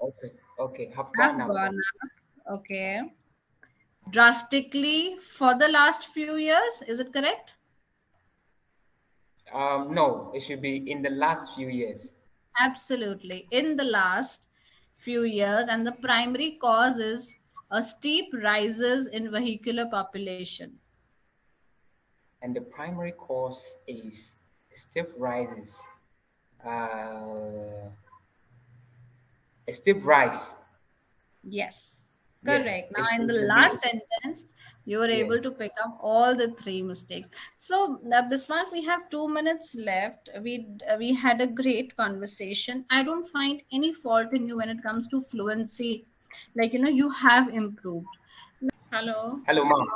Okay, okay, have Have gone, have gone. gone up. Okay. Drastically for the last few years, is it correct? No, it should be in the last few years. Absolutely. In the last few years, and the primary cause is a steep rises in vehicular population. And the primary cause is steep rises. Uh, a steep rise. Yes, Yes, correct. it Now, in the should be. last sentence, you were Yes. able to pick up all the three mistakes. So, Bismarck, we have 2 minutes left. We had a great conversation. I don't find any fault in you when it comes to fluency. Like, you have improved. Hello. Hello, ma'am.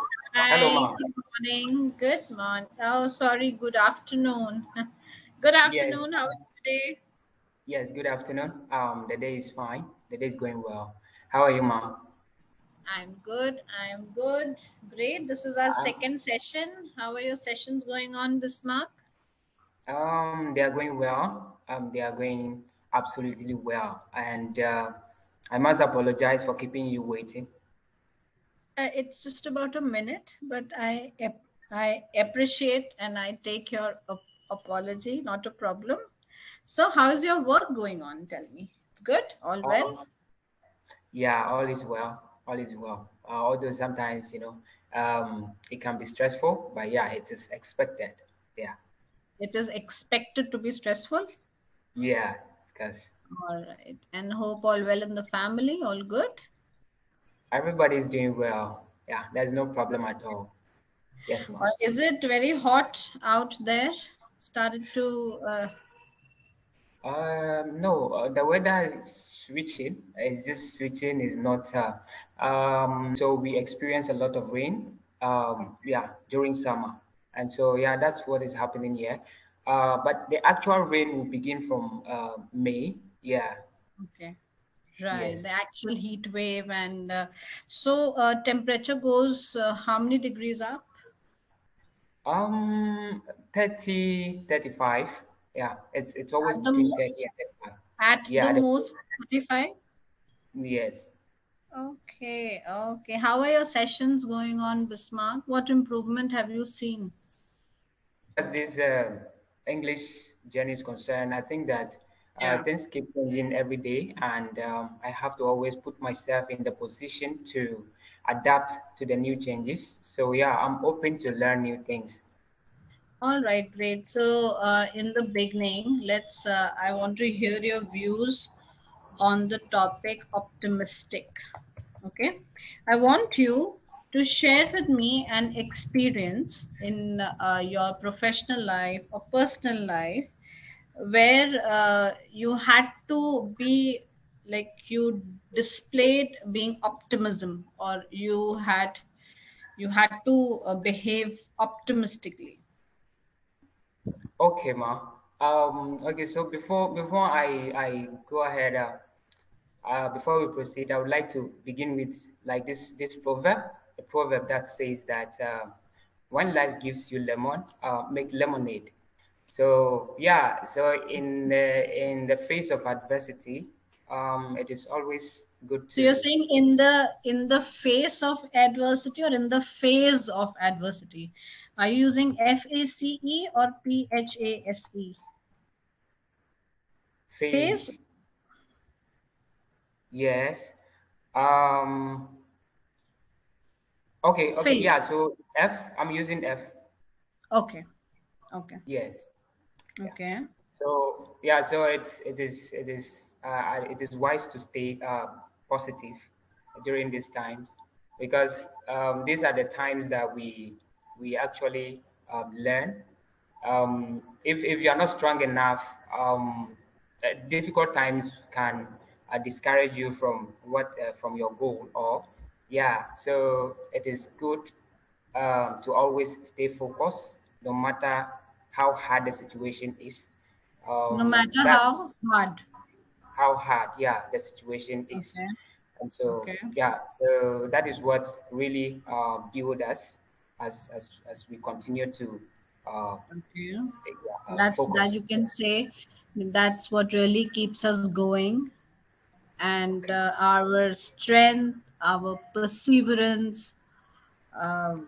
Hello, Hi. ma'am. Good morning. Good morning. Oh, sorry. Good afternoon. Good Yes. afternoon. How are you today? Yes. Good afternoon. The day is fine. The day is going well. How are you, ma'am? I'm good. I'm good. Great. This is our second session. How are your sessions going on, Bismarck? They are going well. They are going absolutely well. And I must apologize for keeping you waiting. It's just about a minute, but I appreciate and I take your apology. Not a problem. So, how's your work going on? Tell me. It's good. All well. Um, yeah, all is well. All is well. Although sometimes, it can be stressful, but yeah, it is expected. Yeah. It is expected to be stressful. Yeah, because All right. And hope all well in the family. All good. everybody is doing well. Yeah, there's no problem at all. Yes, ma'am. Or is it very hot out there? Started to No, the weather is switching. It's just switching is not. So we experience a lot of rain. Yeah, during summer, and so yeah, that's what is happening here. But the actual rain will begin from May. Yeah. okay. Right, Yes. the actual heat wave, and temperature goes how many degrees up? Um, 30, 35. Yeah, it's always At the between 30 most, and 35. at the Yeah. most 35. Yes. Okay, okay. How are your sessions going on, Bismarck? What improvement have you seen? As this English journey is concerned, I think that Yeah. things keep changing every day, and I have to always put myself in the position to adapt to the new changes. So yeah, I'm open to learn new things. All right, great. So, in the beginning, I want to hear your views on the topic optimistic. Okay. I want you to share with me an experience in your professional life or personal life where you had to be like you displayed being optimism, or you had to behave optimistically. Okay, ma. Okay, so before I go ahead, before we proceed, I would like to begin with like this proverb, a proverb that says that when life gives you lemon, make lemonade. So yeah, so in the face of adversity, it is always good So you're to. saying in the face of adversity or in the phase of adversity? Are you using FACE or PHASE? Phase, Face. Yes. Um. Okay. Okay. phase. Yeah. So F. I'm using F. Okay, okay, Yes. Yeah. okay. So yeah, so it is wise to stay positive during these times, because these are the times that we actually learn. If you are not strong enough, difficult times can discourage you from your goal. Or yeah, so it is good to always stay focused, no matter how hard the situation is. No matter That how hard. how hard, yeah, the situation is. Okay, And so okay, yeah, so that is what really build us as we continue to okay. yeah, That focus. you can say that's what really keeps us going. and Okay. our strength, our perseverance, um,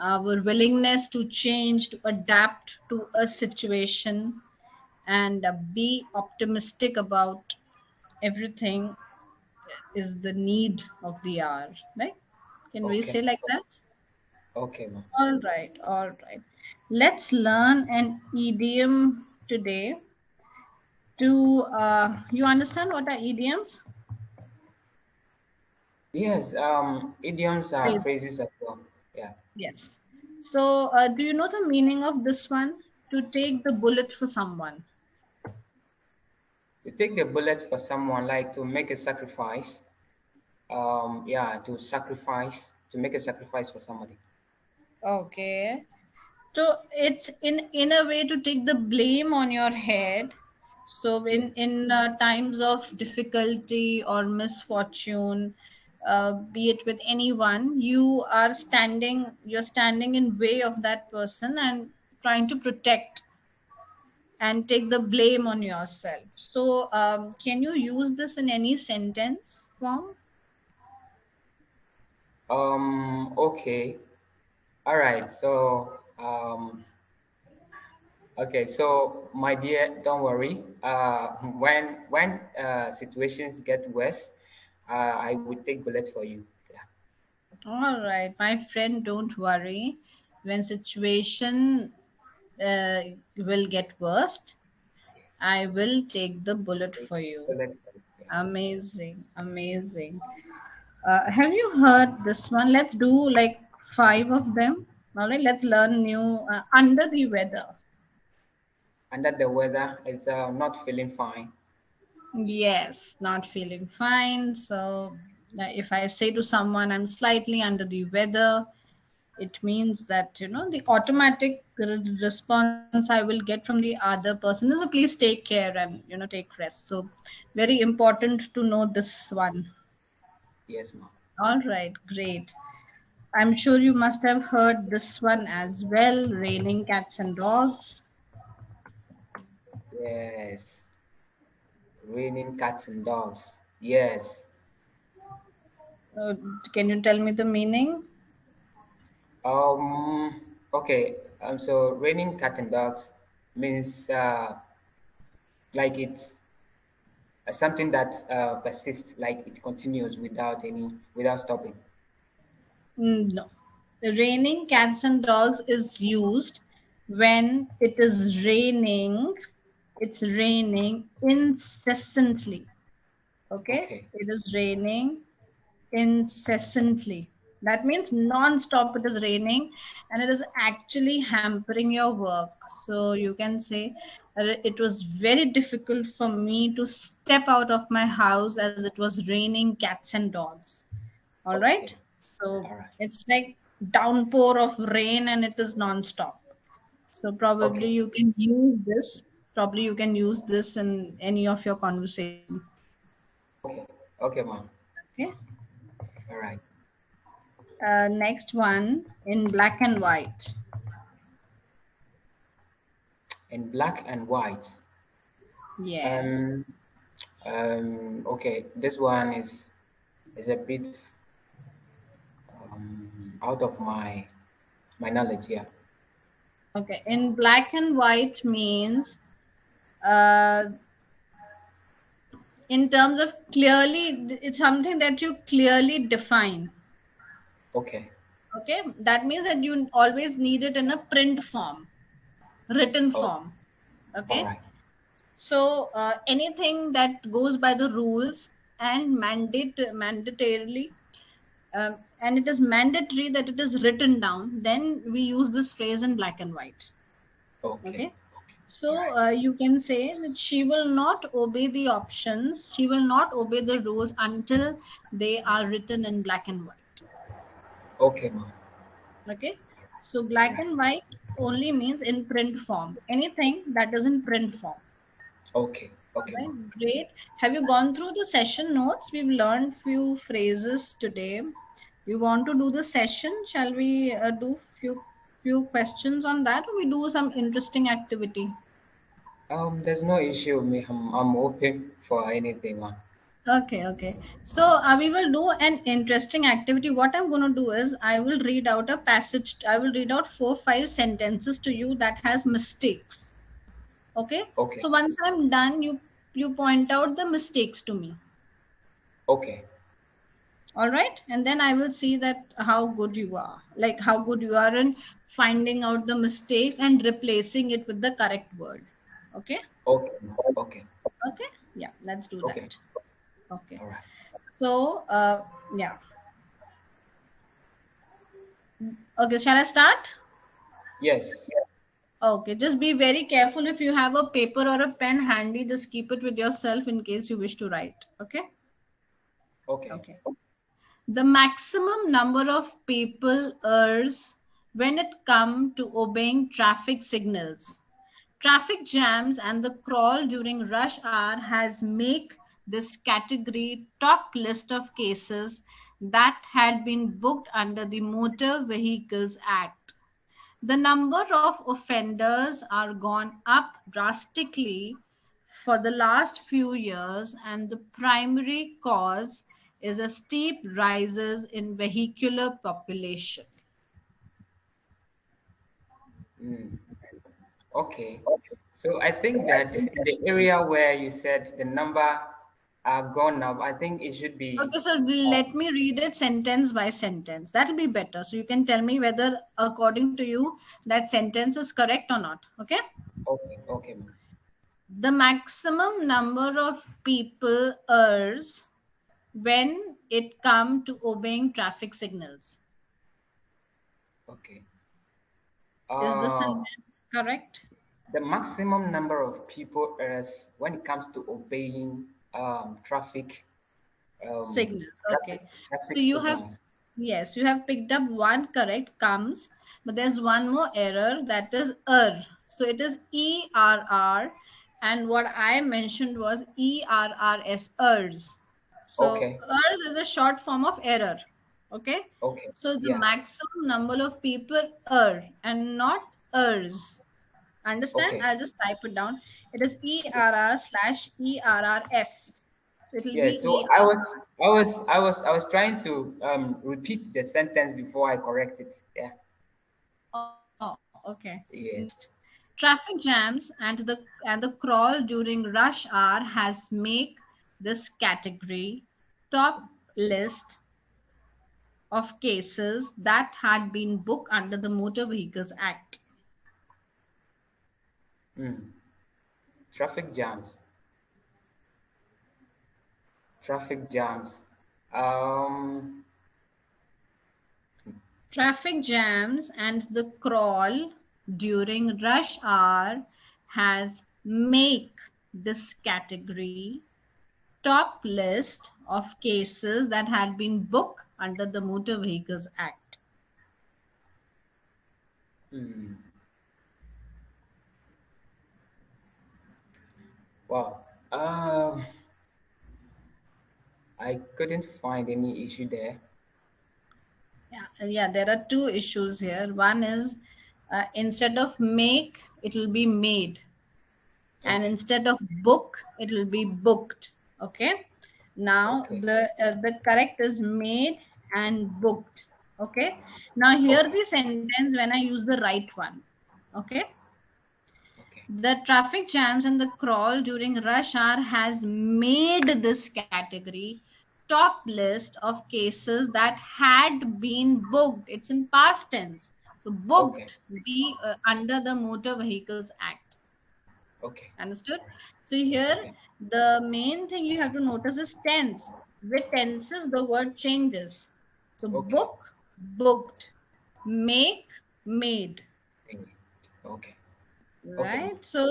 our willingness to change, to adapt to a situation, and be optimistic about everything is the need of the hour, right? Can we Okay. say like that? Okay, ma'am. All right, all right. Let's learn an idiom today. To you understand what are idioms? Yes, idioms are Phrase. phrases as well. Yeah. Yes. So, do you know the meaning of this one? To take the bullet for someone. To take the bullet for someone, like to make a sacrifice. Yeah, to sacrifice, to make a sacrifice for somebody. Okay. So it's in a way to take the blame on your head. So Yes. in times of difficulty or misfortune, be it with anyone, you're standing in way of that person and trying to protect and take the blame on yourself. So can you use this in any sentence form? Okay. All right. So, okay. So, my dear, don't worry. When situations get worse, I will take bullet for you. Yeah. All right, my friend, don't worry. When situation uh, will get worse, I will take the bullet Take for you. bullet for you. Yeah. Amazing, amazing. Have you heard this one? Let's do like five of them. All right, let's learn new under the weather. And that the weather is not feeling fine. Yes, not feeling fine. So if I say to someone I'm slightly under the weather, it means that the automatic response I will get from the other person is, please take care and take rest. So very important to know this one. Yes, ma'am. All right, great. I'm sure you must have heard this one as well, raining cats and dogs. Yes. Raining cats and dogs. Yes. uh, can you tell me the meaning? Okay. So raining cat and dogs means like it's something that persists, like it continues without stopping. No. Raining cats and dogs is used when it is raining. It's raining incessantly. Okay? Okay. It is raining incessantly. That means non-stop it is raining and it is actually hampering your work. So you can say it was very difficult for me to step out of my house as it was raining cats and dogs. All right. Okay. So All right. it's like downpour of rain and it is non-stop. So probably Okay. you can use this. Probably you can use this in any of your conversation. Okay. Okay, ma'am. Okay. All right. Next one in black and white. In black and white. Yes. Um. Okay. This one is a bit out of my knowledge. Yeah. Okay. In black and white means uh, in terms of clearly, it's something that you clearly define. Okay. Okay. That means that you always need it in a print form, written Oh. form. All Okay. right. So anything that goes by the rules and mandatorily, and it is mandatory that it is written down, then we use this phrase in black and white. Okay. Okay. All So right. you can say that she will not obey the options, she will not obey the rules until they are written in black and white. Okay, ma'am. Okay. So All black right. and white only means in print form. Anything that is in print form. Okay. All Okay, ma'am. right, great. Have you gone through the session notes? We've learned few phrases today. We want to do the session. Shall we do few questions on that, or we do some interesting activity? There's no issue with me. I'm open for anything, ma'am. Okay, okay. So we will do an interesting activity. What I'm going to do is I will read out a passage. I will read out 4, 5 sentences to you that has mistakes. Okay. Okay. So once I'm done, you point out the mistakes to me. Okay. All right. And then I will see that how good you are, like how good you are in finding out the mistakes and replacing it with the correct word. Okay. Okay. Okay. Okay. Yeah. Let's do Okay. that. Okay. All right. So yeah. Okay. Shall I start? Yes. Okay, just be very careful. If you have a paper or a pen handy, just keep it with yourself in case you wish to write. Okay. Okay. Okay. The maximum number of people errs when it comes to obeying traffic signals. Traffic jams and the crawl during rush hour has make this category top list of cases that had been booked under the Motor Vehicles Act. The number of offenders are gone up drastically for the last few years, and the primary cause is a steep rises in vehicular population. Mm. Okay. So I think that in the area where you said the number are gone up, I think it should be. Okay, so let me read it sentence by sentence. That'll be better. So you can tell me whether, according to you, that sentence is correct or not. Okay. Okay. Okay, ma'am. The maximum number of people errs when it comes to obeying traffic signals. Okay. Is the Uh, sentence correct? the maximum number of people is when it comes to obeying traffic um, Signals. traffic Okay. traffic So you have, signals. yes, you have picked up one correct comes, but there's one more error that is So it is ERR, and what I mentioned was ERRS, ERS. So Okay. ERS is a short form of error. Okay. Okay. So the Yeah. maximum number of people and not ERS. Understand? Okay. I'll just type it down. It is ERR/ERRS. So it will Yeah. be So I was trying to repeat the sentence before I correct it. Yeah. Oh, okay. Yes. Next. Traffic jams and the crawl during rush hour has make this category top list of cases that had been booked under the Motor Vehicles Act. Mm. Traffic jams. Traffic jams. Um. Traffic jams and the crawl during rush hour has make this category top list of cases that had been booked under the Motor Vehicles Act. Mm. Wow. I couldn't find any issue there. Yeah, there are two issues here. One is instead of make, it will be made, and Okay. instead of book, it will be booked. Okay. Now Okay. the correct is made and booked. Okay. Now here Okay. the sentence when I use the right one. Okay. Okay. The traffic jams and the crawl during rush hour has made this category top list of cases that had been booked. It's in past tense. So Okay. booked be under the Motor Vehicles Act. Okay. Understood? So here Okay. the main thing you have to notice is tense. With tenses, the word changes. So Okay. book, booked, make, made. Okay. Okay, ma'am. Right. So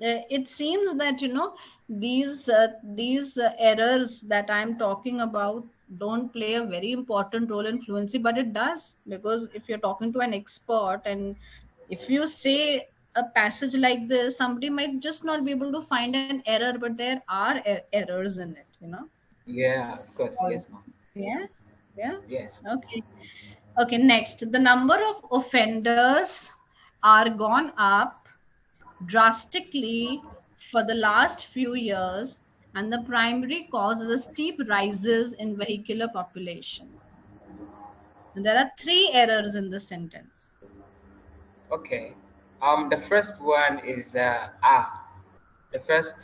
it seems that these errors that I'm talking about don't play a very important role in fluency, but it does, because if you're talking to an expert and if you say a passage like this, somebody might just not be able to find an error, but there are errors in it. Yeah, of course. All- Yes, ma'am. Yeah. Yeah. Yes. Okay. Okay. Next, the number of offenders are gone up drastically for the last few years, and the primary cause is a steep rises in vehicular population. And there are three errors in the sentence. Okay. The first one is the first,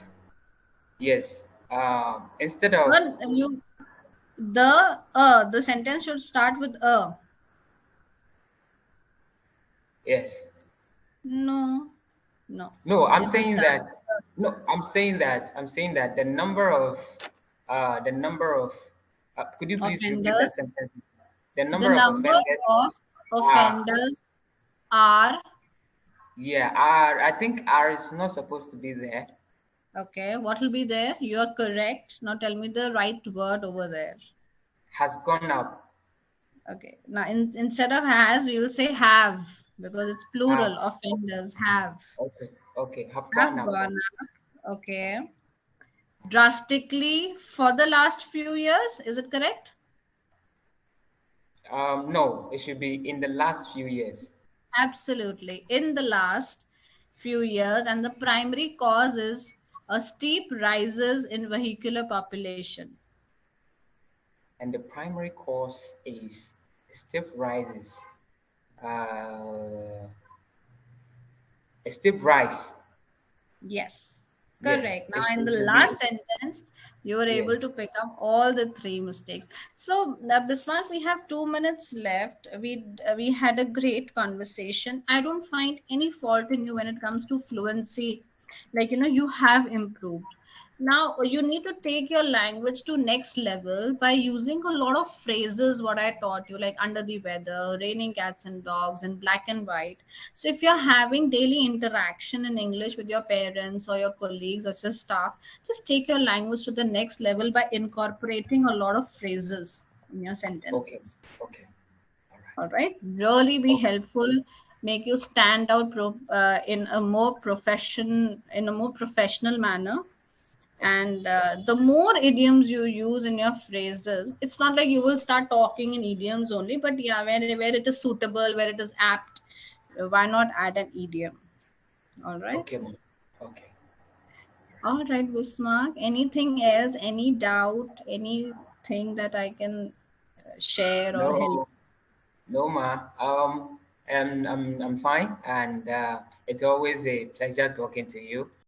yes. Instead of, But the sentence should start with a. yes. No, no. No, I'm It will saying start that. with No, I'm saying that the number of. Could you please repeat that offenders. sentence? The The number of number offenders of are. offenders are, Yeah, R. I think R is not supposed to be there. okay. What will be there? You are correct. Now tell me the right word over there. Has gone up. Okay. Now instead of has, you will say have because it's Have. plural. Offenders have. Okay. Okay. Have gone Have up. gone up. Okay. Drastically for the last few years. Is it correct? No, it should be in the last few years. Absolutely. In the last few years, and the primary cause is a steep rises in vehicular population. And the primary cause is steep rises. Uh, a steep rise. Yes, Yes, correct. Now, in it the should be. last sentence, you were Yes. able to pick up all the three mistakes. So, Bismarck, we have 2 minutes left. We had a great conversation. I don't find any fault in you when it comes to fluency. Like, you have improved. Now, you need to take your language to next level by using a lot of phrases, what I taught you, like under the weather, raining cats and dogs, and black and white. So if you're having daily interaction in English with your parents or your colleagues or your staff, just take your language to the next level by incorporating a lot of phrases in your Okay. sentences. Okay. All right. All right, really be Okay. helpful, make you stand out in a more professional manner. Okay. And the more idioms you use in your phrases, it's not like you will start talking in idioms only, but yeah, where it is suitable, where it is apt, why not add an idiom? All right. Okay, ma'am. Okay. All right, Bismarck. Anything else? Any doubt? Anything that I can share or help? No, no, ma. I'm fine, and it's always a pleasure talking to you.